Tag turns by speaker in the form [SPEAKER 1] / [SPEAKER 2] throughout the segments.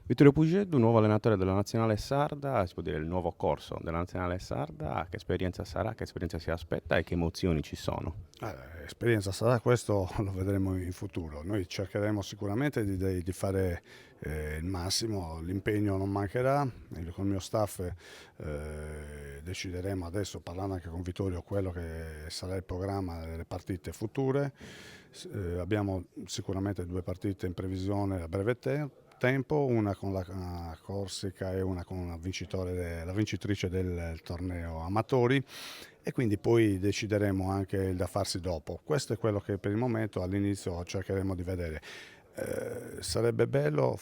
[SPEAKER 1] Vittorio Pugedu, nuovo allenatore della Nazionale Sarda, si può dire il nuovo corso della Nazionale Sarda, che esperienza sarà, che esperienza si aspetta e che emozioni ci sono?
[SPEAKER 2] Esperienza sarà questo, lo vedremo in futuro. Noi cercheremo sicuramente di fare il massimo, l'impegno non mancherà, con il mio staff decideremo adesso, parlando anche con Vittorio, quello che sarà il programma delle partite future. Abbiamo sicuramente due partite in previsione a breve tempo, una con la Corsica e una con la vincitrice del torneo amatori, e quindi poi decideremo anche il da farsi dopo. Questo è quello che per il momento all'inizio cercheremo di vedere. Sarebbe bello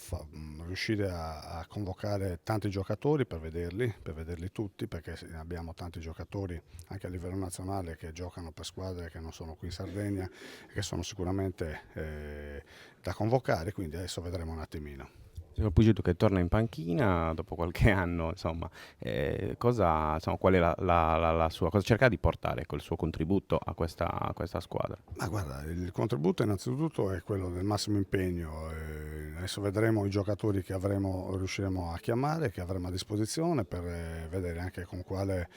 [SPEAKER 2] riuscire a convocare tanti giocatori per vederli tutti, perché abbiamo tanti giocatori anche a livello nazionale che giocano per squadre che non sono qui in Sardegna e che sono sicuramente da convocare, quindi adesso vedremo un attimino.
[SPEAKER 1] Signor Pugedu che torna in panchina dopo qualche anno, insomma, qual è la sua, cosa cerca di portare col suo contributo a questa squadra?
[SPEAKER 2] Ma guarda, il contributo innanzitutto è quello del massimo impegno. Adesso vedremo i giocatori che riusciremo a chiamare, che avremo a disposizione per vedere anche con quale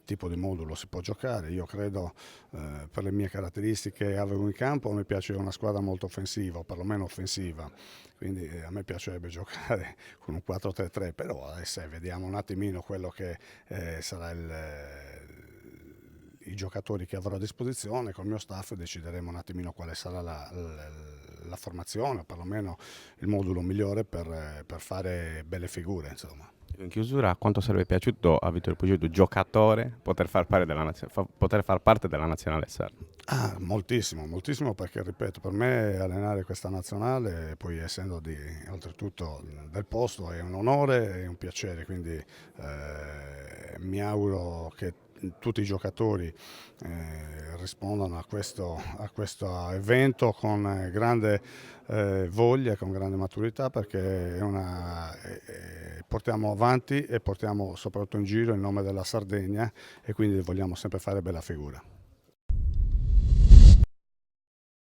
[SPEAKER 2] tipo di modulo si può giocare. Io credo, per le mie caratteristiche che avevo in campo, mi piace una squadra molto offensiva, o perlomeno offensiva. Quindi a me piacerebbe giocare con un 4-3-3, però adesso vediamo un attimino quello che sarà i giocatori che avrò a disposizione. Col mio staff decideremo un attimino quale sarà la formazione, o perlomeno il modulo migliore per fare belle figure, insomma.
[SPEAKER 1] In chiusura, quanto sarebbe piaciuto a Vittorio Pugedu, giocatore, poter far parte della Nazionale Sarda?
[SPEAKER 2] Moltissimo, moltissimo, perché ripeto, per me allenare questa nazionale, poi essendo oltretutto del posto, è un onore e un piacere, quindi mi auguro che tutti i giocatori rispondano a questo evento con grande voglia, con grande maturità, perché portiamo avanti e portiamo soprattutto in giro il nome della Sardegna, e quindi vogliamo sempre fare bella figura.